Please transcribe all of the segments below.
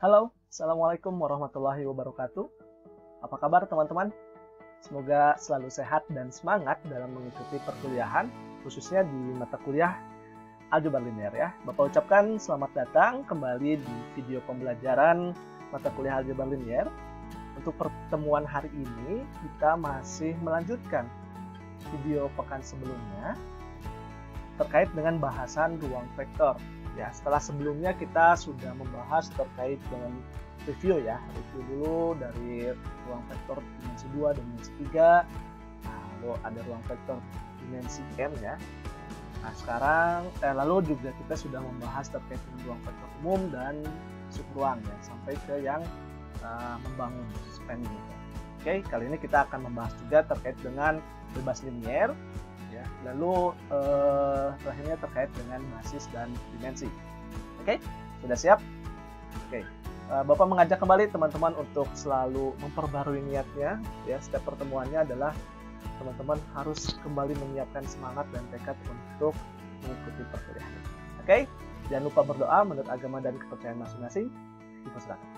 Halo, Assalamualaikum warahmatullahi wabarakatuh. Apa kabar teman-teman? Semoga selalu sehat dan semangat dalam mengikuti perkuliahan, khususnya di mata kuliah Aljabar Linear ya. Bapak ucapkan selamat datang kembali di video pembelajaran mata kuliah Aljabar Linear. Untuk pertemuan hari ini, kita masih melanjutkan video pekan sebelumnya terkait dengan bahasan ruang vektor. Ya, setelah sebelumnya kita sudah membahas terkait dengan review ya, review dulu dari ruang vektor dimensi 2 dan dimensi 3. Nah, lalu ada ruang vektor dimensi n ya. Nah, sekarang lalu juga kita sudah membahas terkait dengan ruang vektor umum dan subruang ya, sampai ke yang membangun spanning itu. Oke, kali ini kita akan membahas juga terkait dengan bebas linier. Ya, lalu terakhirnya terkait dengan basis dan dimensi. Oke, sudah siap? Oke, Bapak mengajak kembali teman-teman untuk selalu memperbarui niatnya. Ya, setiap pertemuannya adalah teman-teman harus kembali menyiapkan semangat dan tekad untuk mengikuti perkuliahan. Oke, jangan lupa berdoa menurut agama dan kepercayaan masing-masing. Dipersilakan.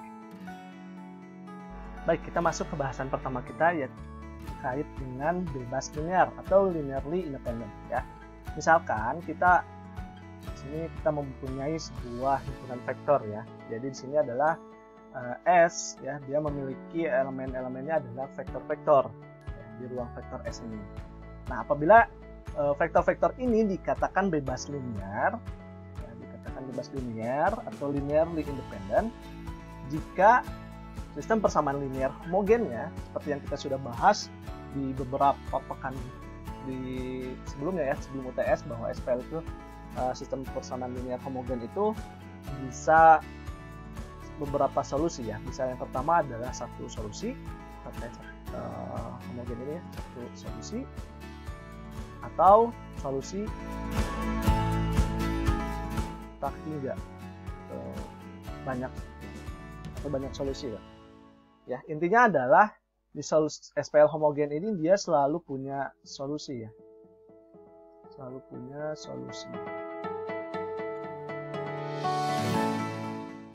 Baik, kita masuk ke bahasan pertama kita, yaitu terkait dengan bebas linear atau linearly independent ya. Misalkan kita di sini kita mempunyai sebuah himpunan vektor ya. Jadi di sini adalah S ya, dia memiliki elemen-elemennya adalah vektor-vektor ya, di ruang vektor S ini. Nah, apabila vektor-vektor ini dikatakan bebas linear ya, dikatakan bebas linear atau linearly independent jika sistem persamaan linear homogennya, seperti yang kita sudah bahas di beberapa pekan di sebelumnya ya, sebelum UTS, bahwa SPL itu sistem persamaan linear homogen itu bisa beberapa solusi ya. Bisa yang pertama adalah satu solusi terkait homogen ini ya, satu solusi atau solusi tak hingga banyak solusi ya. Ya, intinya adalah di SPL homogen ini dia selalu punya solusi ya. Selalu punya solusi.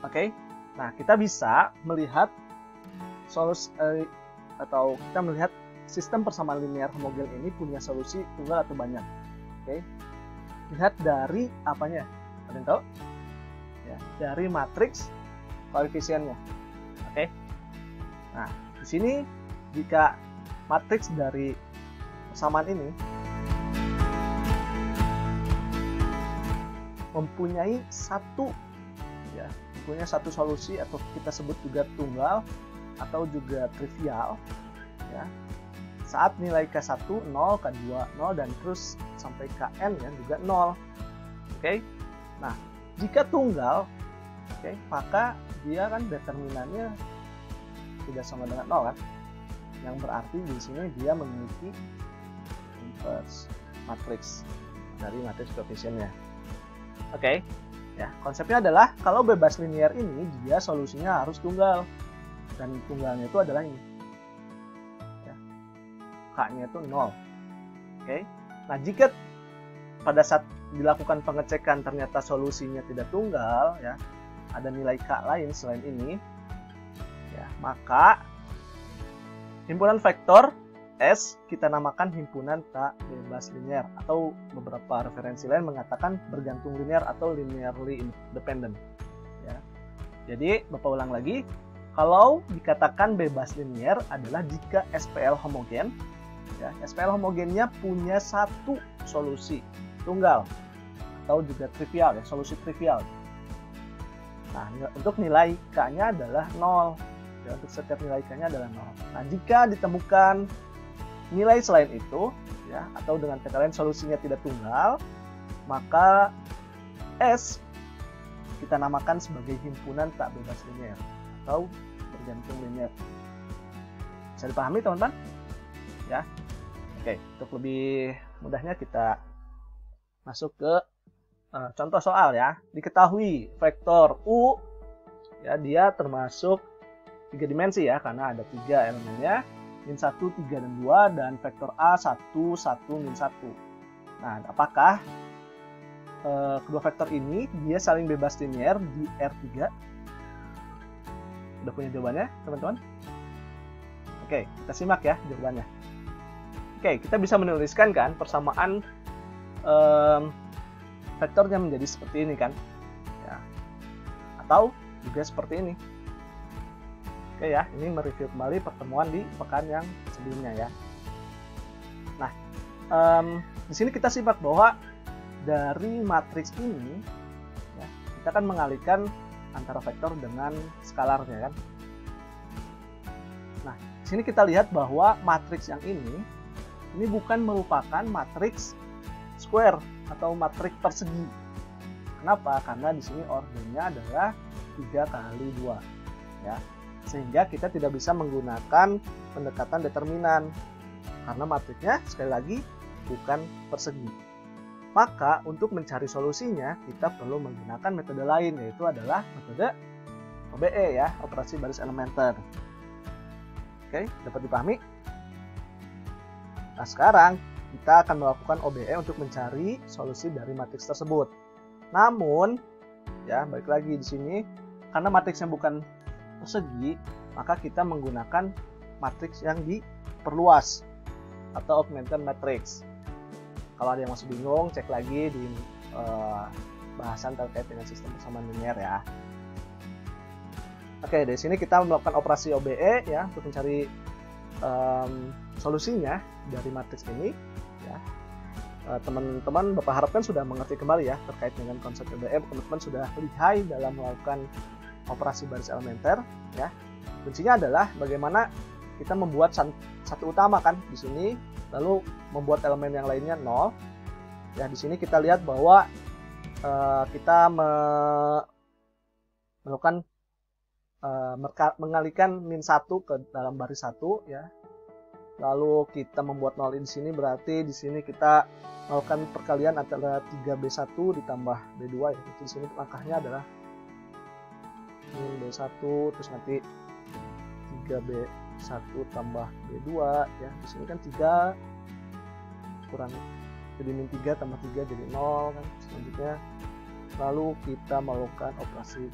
Oke. Nah, kita bisa melihat solusi atau kita melihat sistem persamaan linear homogen ini punya solusi tunggal atau banyak. Oke. Lihat dari apanya? Ada yang tahu? Ya, dari matriks koefisiennya. Oke. Nah, di sini jika matriks dari persamaan ini mempunyai satu solusi atau kita sebut juga tunggal atau juga trivial ya. Saat nilai K1 0, K2 0 dan terus sampai Kn ya juga 0. Oke. Nah, jika tunggal maka dia kan determinannya tidak sama dengan 0 kan, yang berarti di sini dia memiliki inverse matriks dari matriks koefisiennya. Oke. Ya, konsepnya adalah kalau bebas linear ini dia solusinya harus tunggal dan tunggalnya itu adalah ini ya, K-nya itu 0. Oke. Nah, jika pada saat dilakukan pengecekan ternyata solusinya tidak tunggal ya, ada nilai K lain selain ini ya, maka himpunan vektor S kita namakan himpunan tak bebas linear, atau beberapa referensi lain mengatakan bergantung linear atau linearly independent ya. Jadi Bapak ulang lagi, kalau dikatakan bebas linear adalah jika SPL homogen ya, SPL homogennya punya satu solusi tunggal atau juga trivial ya, solusi trivial. Nah, untuk nilai K-nya adalah 0. Ya, untuk setiap nilai K-nya adalah 0. Nah, jika ditemukan nilai selain itu, ya, atau dengan kata lain solusinya tidak tunggal, maka S kita namakan sebagai himpunan tak bebas linear atau bergantung linear. Bisa dipahami teman-teman? Ya. Oke, untuk lebih mudahnya kita masuk ke contoh soal ya. Diketahui vektor U ya, dia termasuk 3 dimensi ya, karena ada 3 elemennya, min 1, 3, dan 2, dan vektor A 1, 1, min 1. Nah, apakah kedua vektor ini dia saling bebas linear di R3? Udah punya jawabannya, teman-teman? Oke, kita simak ya jawabannya. Oke, kita bisa menuliskan kan persamaan vektornya menjadi seperti ini kan, ya. Atau juga seperti ini. Oke ya, ini mereview kembali pertemuan di pekan yang sebelumnya ya. Nah, di sini kita simak bahwa dari matriks ini, ya, kita akan mengalihkan antara vektor dengan skalarnya kan. Nah, di sini kita lihat bahwa matriks yang ini bukan merupakan matriks square atau matriks persegi. Kenapa? Karena di sini ordernya adalah 3 kali 2, ya. Sehingga kita tidak bisa menggunakan pendekatan determinan karena matriksnya sekali lagi bukan persegi. Maka untuk mencari solusinya kita perlu menggunakan metode lain, yaitu adalah metode OBE ya, operasi baris elementer. Oke, dapat dipahami? Nah, sekarang kita akan melakukan OBE untuk mencari solusi dari matriks tersebut. Namun, ya balik lagi di sini, karena matriksnya bukan persegi, maka kita menggunakan matriks yang diperluas atau augmented matrix. Kalau ada yang masih bingung, cek lagi di bahasan terkait dengan sistem persamaan linier ya. Oke, dari sini kita melakukan operasi OBE ya untuk mencari solusinya dari matriks ini ya. Teman-teman Bapak harapkan sudah mengerti kembali ya terkait dengan konsep OBE. Teman-teman sudah lihai dalam melakukan operasi baris elementer ya. Kuncinya adalah bagaimana kita membuat satu utama kan di sini, lalu membuat elemen yang lainnya 0. Ya, di sini kita lihat bahwa kita melakukan mengalihkan min 1 ke dalam baris 1 ya. Lalu kita membuat 0 di sini, berarti di sini kita melakukan perkalian antara 3B1 ditambah B2 ya. Jadi di sini langkahnya adalah min B1 terus nanti 3B1 tambah B2 ya. Di sini kan 3 kurang jadi min 3 tambah 3 jadi 0 kan. Selanjutnya lalu kita melakukan operasi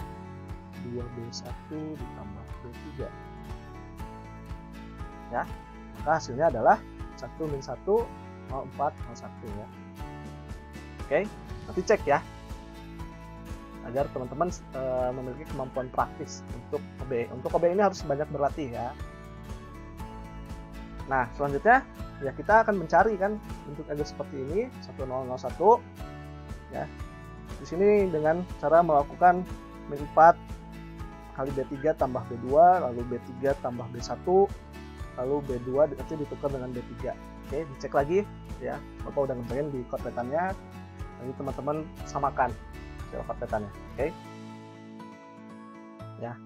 2B1 ditambah B3 ya, maka hasilnya adalah 1 min 1 0 4 0 1 ya. Oke, nanti cek ya agar teman-teman memiliki kemampuan praktis untuk OBE. Untuk OBE ini harus banyak berlatih ya. Nah, selanjutnya ya kita akan mencari kan bentuk agar seperti ini 1001 ya. Di sini dengan cara melakukan min 4 kali B3 tambah B2, lalu B3 tambah B1, lalu B2 nanti ditukar dengan B3. Oke, dicek lagi ya. Bapak udah ngerjain di kotetannya. Nanti teman-teman samakan hasil kotetannya. Oke. Ya.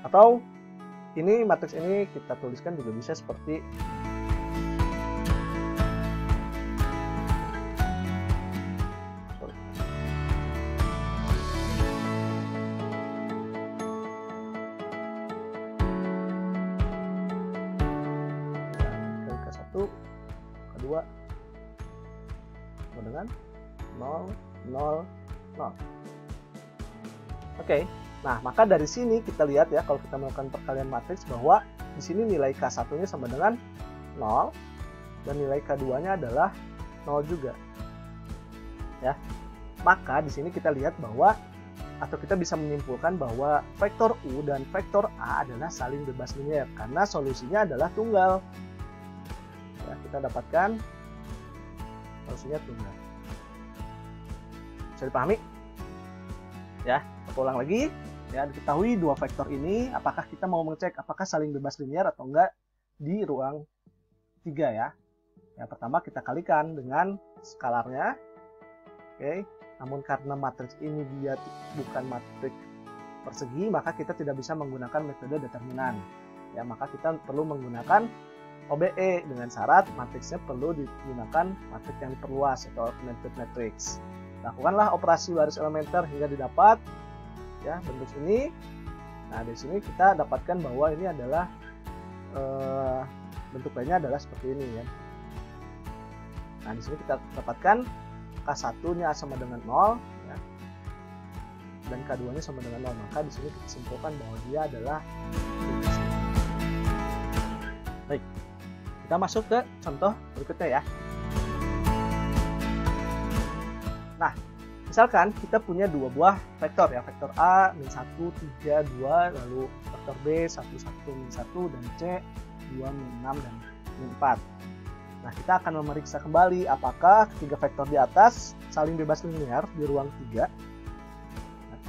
Atau ini matriks ini kita tuliskan juga bisa seperti kedua dengan 0 0 0. Oke. Nah, maka dari sini kita lihat ya kalau kita melakukan perkalian matriks bahwa di sini nilai K1-nya sama dengan 0 dan nilai K2-nya adalah 0 juga. Ya. Maka di sini kita lihat bahwa atau kita bisa menyimpulkan bahwa vektor U dan vektor A adalah saling bebas linier karena solusinya adalah tunggal. Ya, kita dapatkan solusinya tunggal. Bisa dipahami? Ya, kita ulang lagi. Ya, diketahui dua vektor ini, apakah kita mau mengecek apakah saling bebas linier atau enggak di ruang 3 ya. Yang pertama kita kalikan dengan skalarnya. Oke, namun karena matriks ini dia bukan matriks persegi, maka kita tidak bisa menggunakan metode determinan. Ya, maka kita perlu menggunakan OBE dengan syarat matriksnya perlu digunakan matriks yang diperluas atau augmented matrix. Lakukanlah operasi baris elementer hingga didapat ya bentuk ini. Nah, di sini kita dapatkan bahwa ini adalah bentuk lainnya adalah seperti ini ya. Nah, di sini kita dapatkan K1-nya sama dengan 0 ya. dan K2-nya sama dengan 0. Maka di sini kita simpulkan bahwa dia adalah bebas. Baik, kita masuk ke contoh berikutnya ya. Nah, misalkan kita punya dua buah vektor ya, vektor A, min 1, 3, 2, lalu vektor B, 1, 1, min 1, dan C, 2, min 6, dan min 4. Nah, kita akan memeriksa kembali apakah ketiga vektor di atas saling bebas linear di ruang 3,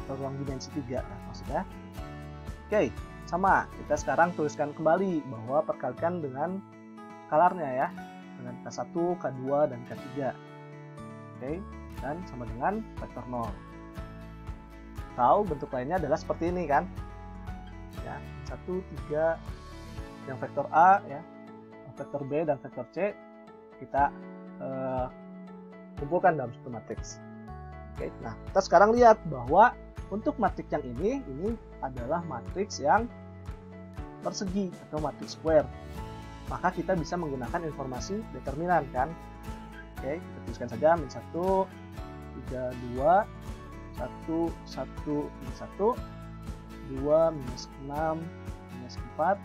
atau ruang dimensi 3 maksudnya. Oke, sama. Kita sekarang tuliskan kembali bahwa perkalikan dengan skalarnya ya, dengan K1, K2, dan K3. Oke, dan sama dengan vektor 0. Atau bentuk lainnya adalah seperti ini kan. Ya, 1, 3, yang vektor A ya, vektor B dan vektor C kita kumpulkan dalam satu matriks. Oke, nah kita sekarang lihat bahwa untuk matriks yang ini adalah matriks yang persegi atau matriks square. Maka kita bisa menggunakan informasi determinan kan. Oke, kita tuliskan saja min 1, 3, 2, 1, 1, min 1, 2, minus 6, minus 4.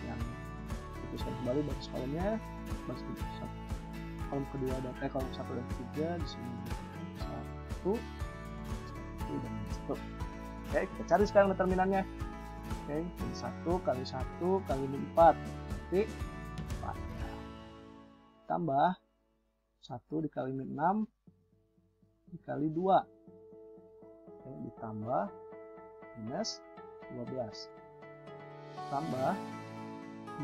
Yang tuliskan kembali baris kolomnya, baris kolom kedua dan kolom 1 dan 3 di sini 1, 1 dan 1. Oke, kita cari sekarang determinannya. Oke, min 1 kali 1 kali min 4 berarti 4. Tambah 1 dikali min 6 dikali 2. Oke, ditambah minus 12. Tambah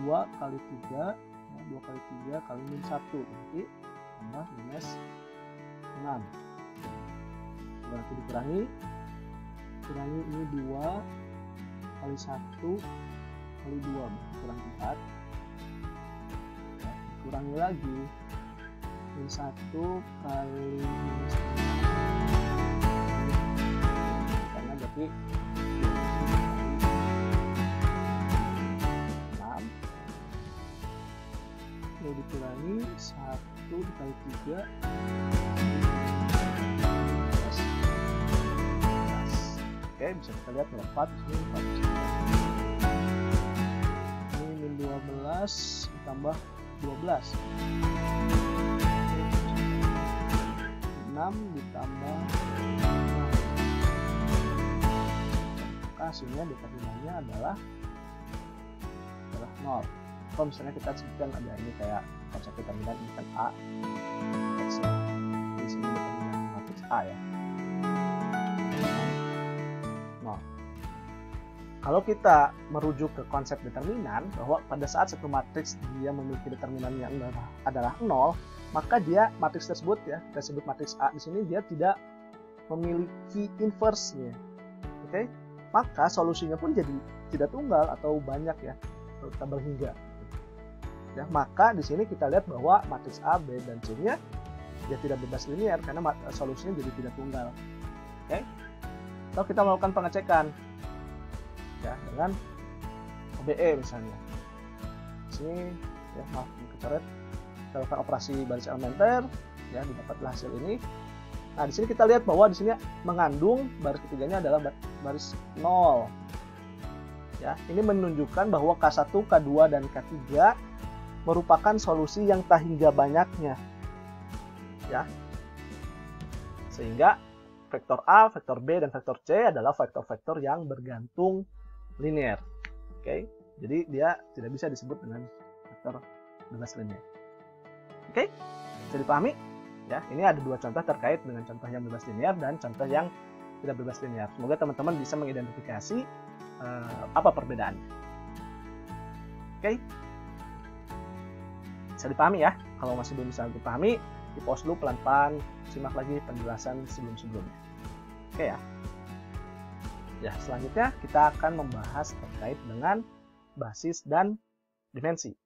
2 kali 3, 2 kali 3 kali min 1 berarti tambah minus 6. Berarti dikurangi ini 2 kali 1 kali 2 berarti kurang 4. Ya, dikurangi lagi min 1 kali minus 6 karena berarti 6 lalu dikurangi 1 dikali 3 Oke, bisa kita lihat 4 di sini 4. Ini min 12 ditambah 12. 6 ditambah 6. Maka hasilnya determinannya adalah 0. Kalau misalnya kita sebutkan ada ini kayak konsep determinan ini kan A X ya. Di sini determinan matriks A ya. Kalau kita merujuk ke konsep determinan bahwa pada saat satu matriks dia memiliki determinan yang adalah 0, maka dia matriks tersebut ya, kita sebut matriks A di sini dia tidak memiliki inverse-nya. Oke? Maka solusinya pun jadi tidak tunggal atau banyak ya, atau berhingga. Ya, maka di sini kita lihat bahwa matriks A, B dan C-nya dia tidak bebas linear karena solusinya jadi tidak tunggal. Oke? Atau kita melakukan pengecekan ya dengan OBE misalnya. Di sini ya maaf kecoret, kita lakukan operasi baris elementer ya, didapatlah hasil ini. Nah, di sini kita lihat bahwa di sini mengandung baris ketiganya adalah baris 0. Ya, ini menunjukkan bahwa K1, K2 dan K3 merupakan solusi yang tak hingga banyaknya. Ya. Sehingga vektor A, vektor B dan vektor C adalah vektor-vektor yang bergantung linear. Oke, jadi dia tidak bisa disebut dengan vektor bebas linear. Oke, bisa dipahami? Ya, ini ada dua contoh terkait dengan contoh yang bebas linear dan contoh yang tidak bebas linear. Semoga teman-teman bisa mengidentifikasi apa perbedaannya. Oke, bisa dipahami ya? Kalau masih belum bisa dipahami, di pause dulu pelan-pelan, simak lagi penjelasan sebelum-sebelumnya. Oke ya. Ya, selanjutnya kita akan membahas terkait dengan basis dan dimensi.